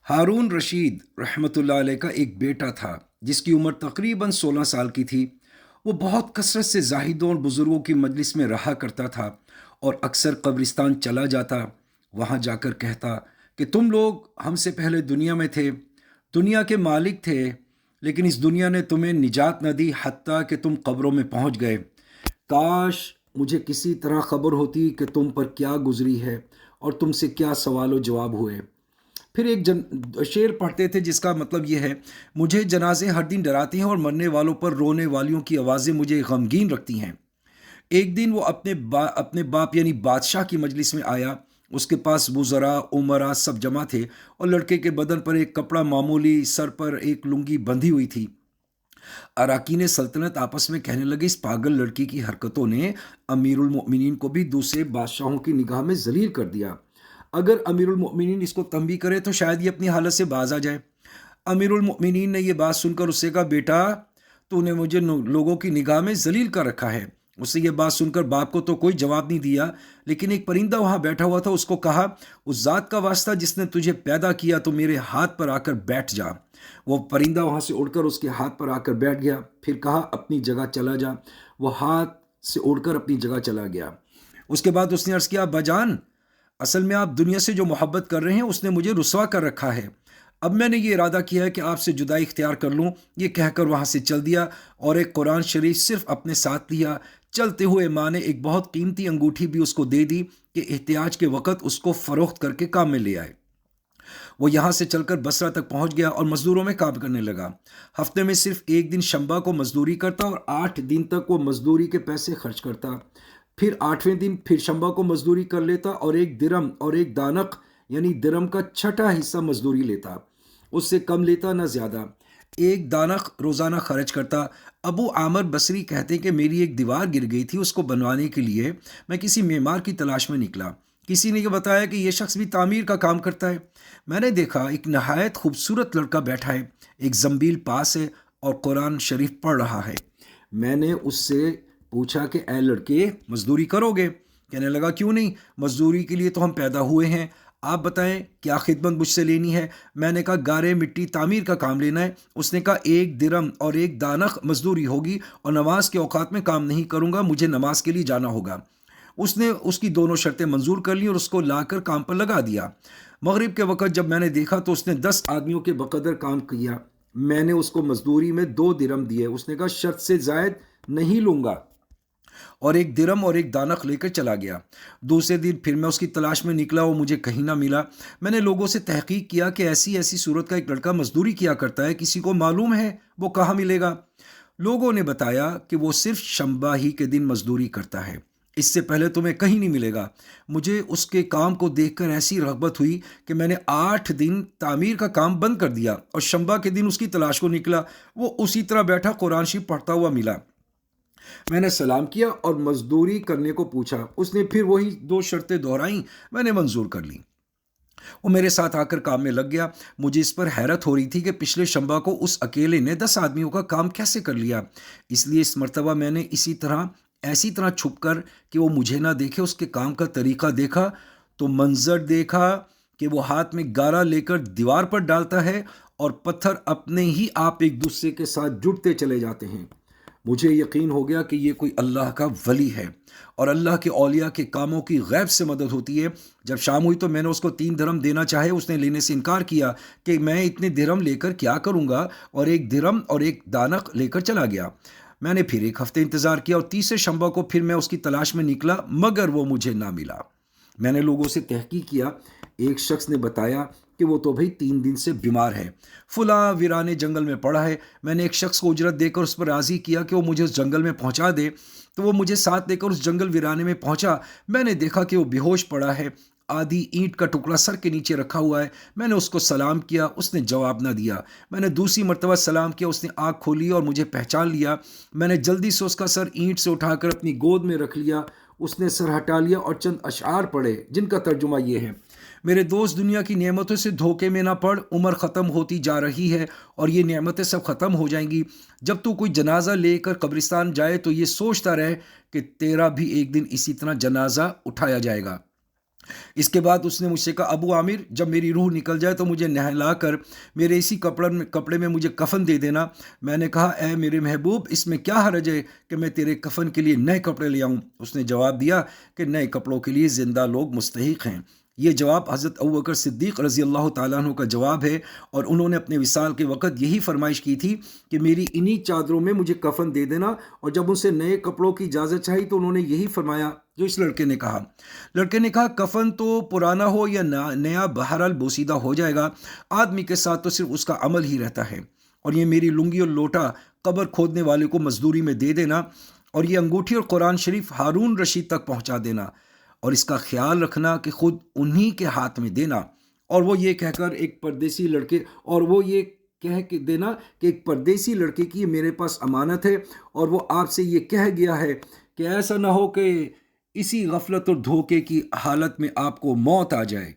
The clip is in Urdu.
ہارون رشید رحمۃ اللہ علیہ کا ایک بیٹا تھا جس کی عمر تقریباً 16 سال کی تھی۔ وہ بہت کثرت سے زاہدوں اور بزرگوں کی مجلس میں رہا کرتا تھا اور اکثر قبرستان چلا جاتا، وہاں جا کر کہتا کہ تم لوگ ہم سے پہلے دنیا میں تھے، دنیا کے مالک تھے، لیکن اس دنیا نے تمہیں نجات نہ دی حتیٰ کہ تم قبروں میں پہنچ گئے۔ کاش مجھے کسی طرح خبر ہوتی کہ تم پر کیا گزری ہے اور تم سے کیا سوال و جواب ہوئے۔ پھر ایک شعر پڑھتے تھے جس کا مطلب یہ ہے: مجھے جنازے ہر دن ڈراتی ہیں اور مرنے والوں پر رونے والیوں کی آوازیں مجھے غمگین رکھتی ہیں۔ ایک دن وہ اپنے باپ یعنی بادشاہ کی مجلس میں آیا۔ اس کے پاس وزراء عمراء سب جمع تھے اور لڑکے کے بدن پر ایک کپڑا معمولی، سر پر ایک لنگی بندھی ہوئی تھی۔ اراکین سلطنت آپس میں کہنے لگے اس پاگل لڑکی کی حرکتوں نے امیر المؤمنین کو بھی دوسرے بادشاہوں کی نگاہ میں ذلیل کر دیا۔ اگر امیر المؤمنین اس کو تنبیہ کرے تو شاید یہ اپنی حالت سے باز آ جائے۔ امیر المؤمنین نے یہ بات سن کر اس سے کہا: بیٹا، تو نے مجھے لوگوں کی نگاہ میں ذلیل کر رکھا ہے۔ اس سے یہ بات سن کر باپ کو تو کوئی جواب نہیں دیا، لیکن ایک پرندہ وہاں بیٹھا ہوا تھا، اس کو کہا: اس ذات کا واسطہ جس نے تجھے پیدا کیا تو میرے ہاتھ پر آ کر بیٹھ جا۔ وہ پرندہ وہاں سے اڑ کر اس کے ہاتھ پر آ کر بیٹھ گیا، پھر کہا: اپنی جگہ چلا جا۔ وہ ہاتھ سے اڑ کر اپنی جگہ چلا گیا۔ اس کے بعد اس نے عرض کیا: ابا جان، اصل میں آپ دنیا سے جو محبت کر رہے ہیں اس نے مجھے رسوا کر رکھا ہے۔ اب میں نے یہ ارادہ کیا ہے کہ آپ سے جدائی اختیار کر لوں۔ یہ کہہ کر وہاں سے چل دیا اور ایک قرآن شریف صرف اپنے ساتھ لیا۔ چلتے ہوئے ماں نے ایک بہت قیمتی انگوٹھی بھی اس کو دے دی کہ احتیاج کے وقت اس کو فروخت کر کے کام میں لے آئے۔ وہ یہاں سے چل کر بصرہ تک پہنچ گیا اور مزدوروں میں کام کرنے لگا۔ ہفتے میں صرف ایک دن شنبہ کو مزدوری کرتا اور 8 دن تک وہ مزدوری کے پیسے خرچ کرتا۔ پھر 8ویں دن پھر شنبہ کو مزدوری کر لیتا اور 1 درم اور 1 دانق یعنی درم کا چھٹا حصہ مزدوری لیتا، اس سے کم لیتا نہ زیادہ۔ 1 دانق روزانہ خرچ کرتا۔ ابو عامر بصری کہتے ہیں کہ میری ایک دیوار گر گئی تھی، اس کو بنوانے کے لیے میں کسی معمار کی تلاش میں نکلا۔ کسی نے یہ بتایا کہ یہ شخص بھی تعمیر کا کام کرتا ہے۔ میں نے دیکھا ایک نہایت خوبصورت لڑکا بیٹھا ہے، ایک زنبیل پاس ہے اور قرآن شریف پڑھ رہا ہے۔ میں نے اس سے پوچھا کہ اے لڑکے، مزدوری کرو گے؟ کہنے لگا: کیوں نہیں، مزدوری کے لیے تو ہم پیدا ہوئے ہیں۔ آپ بتائیں کیا خدمت مجھ سے لینی ہے؟ میں نے کہا: گارے مٹی تعمیر کا کام لینا ہے۔ اس نے کہا: 1 درم اور 1 دانق مزدوری ہوگی اور نماز کے اوقات میں کام نہیں کروں گا، مجھے نماز کے لیے جانا ہوگا۔ اس نے اس کی دونوں شرطیں منظور کر لیں اور اس کو لا کر کام پر لگا دیا۔ مغرب کے وقت جب میں نے دیکھا تو اس نے 10 آدمیوں کے بقدر کام کیا۔ میں نے اس کو مزدوری میں 2 درم دیے۔ اس نے کہا: شرط سے زائد نہیں لوں گا، اور 1 درم اور 1 دانق لے کر چلا گیا۔ دوسرے دن پھر میں اس کی تلاش میں نکلا، وہ مجھے کہیں نہ ملا۔ میں نے لوگوں سے تحقیق کیا کہ ایسی ایسی صورت کا ایک لڑکا مزدوری کیا کرتا ہے، کسی کو معلوم ہے وہ کہاں ملے گا؟ لوگوں نے بتایا کہ وہ صرف شنبہ ہی کے دن مزدوری کرتا ہے، اس سے پہلے تمہیں کہیں نہیں ملے گا۔ مجھے اس کے کام کو دیکھ کر ایسی رغبت ہوئی کہ میں نے 8 دن تعمیر کا کام بند کر دیا اور شنبہ کے دن اس کی تلاش کو نکلا۔ وہ اسی طرح بیٹھا قرآن شریف پڑھتا ہوا ملا۔ میں نے سلام کیا اور مزدوری کرنے کو پوچھا۔ اس نے پھر وہی 2 شرطیں دہرائیں، میں نے منظور کر لیں۔ وہ میرے ساتھ آ کر کام میں لگ گیا۔ مجھے اس پر حیرت ہو رہی تھی کہ پچھلے شنبہ کو اس اکیلے نے 10 آدمیوں کا کام کیسے کر لیا۔ اس لیے اس مرتبہ میں نے ایسی طرح چھپ کر کہ وہ مجھے نہ دیکھے اس کے کام کا طریقہ دیکھا تو منظر دیکھا کہ وہ ہاتھ میں گارا لے کر دیوار پر ڈالتا ہے اور پتھر اپنے ہی آپ ایک دوسرے کے ساتھ جڑتے چلے جاتے ہیں۔ مجھے یقین ہو گیا کہ یہ کوئی اللہ کا ولی ہے اور اللہ کے اولیاء کے کاموں کی غیب سے مدد ہوتی ہے۔ جب شام ہوئی تو میں نے اس کو 3 درم دینا چاہے، اس نے لینے سے انکار کیا کہ میں اتنے درم لے کر کیا کروں گا، اور 1 درم اور 1 دانق لے کر چلا گیا۔ میں نے پھر ایک ہفتے انتظار کیا اور تیسرے شنبہ کو پھر میں اس کی تلاش میں نکلا، مگر وہ مجھے نہ ملا۔ میں نے لوگوں سے تحقیق کیا۔ ایک شخص نے بتایا کہ وہ تو بھئی 3 دن سے بیمار ہے، فلاں ویرانے جنگل میں پڑا ہے۔ میں نے ایک شخص کو اجرت دے کر اس پر راضی کیا کہ وہ مجھے اس جنگل میں پہنچا دے، تو وہ مجھے ساتھ لے کر اس جنگل ویرانے میں پہنچا۔ میں نے دیکھا کہ وہ بے ہوش پڑا ہے، آدھی اینٹ کا ٹکڑا سر کے نیچے رکھا ہوا ہے۔ میں نے اس کو سلام کیا، اس نے جواب نہ دیا۔ میں نے دوسری مرتبہ سلام کیا، اس نے آنکھ کھولی اور مجھے پہچان لیا۔ میں نے جلدی سے اس کا سر اینٹ سے اٹھا کر اپنی گود میں رکھ لیا۔ اس نے سر ہٹا لیا اور چند اشعار پڑھے جن کا ترجمہ یہ ہے: میرے دوست، دنیا کی نعمتوں سے دھوکے میں نہ پڑ، عمر ختم ہوتی جا رہی ہے اور یہ نعمتیں سب ختم ہو جائیں گی۔ جب تو کوئی جنازہ لے کر قبرستان جائے تو یہ سوچتا رہے کہ تیرا بھی ایک دن اسی طرح جنازہ اٹھایا جائے گا۔ اس کے بعد اس نے مجھ سے کہا ابو عامر جب میری روح نکل جائے تو مجھے نہلا کر میرے اسی کپڑے میں مجھے کفن دے دینا۔ میں نے کہا اے میرے محبوب اس میں کیا حرج ہے کہ میں تیرے کفن کے لیے نئے کپڑے لے آؤں؟ اس نے جواب دیا کہ نئے کپڑوں کے لیے زندہ لوگ مستحق ہیں۔ یہ جواب حضرت ابوبکر صدیق رضی اللہ تعالیٰ عنہ کا جواب ہے، اور انہوں نے اپنے وصال کے وقت یہی فرمائش کی تھی کہ میری انہی چادروں میں مجھے کفن دے دینا، اور جب ان سے نئے کپڑوں کی اجازت چاہی تو انہوں نے یہی فرمایا جو اس لڑکے نے کہا۔ لڑکے نے کہا کفن تو پرانا ہو یا نیا بہرحال بوسیدہ ہو جائے گا، آدمی کے ساتھ تو صرف اس کا عمل ہی رہتا ہے، اور یہ میری لنگی اور لوٹا قبر کھودنے والے کو مزدوری میں دے دینا، اور یہ انگوٹھی اور قرآن شریف ہارون رشید تک پہنچا دینا، اور اس کا خیال رکھنا کہ خود انہی کے ہاتھ میں دینا، اور وہ یہ کہہ کر ایک پردیسی لڑکے اور وہ یہ کہہ کے دینا کہ ایک پردیسی لڑکے کی میرے پاس امانت ہے، اور وہ آپ سے یہ کہہ گیا ہے کہ ایسا نہ ہو کہ اسی غفلت اور دھوکے کی حالت میں آپ کو موت آ جائے۔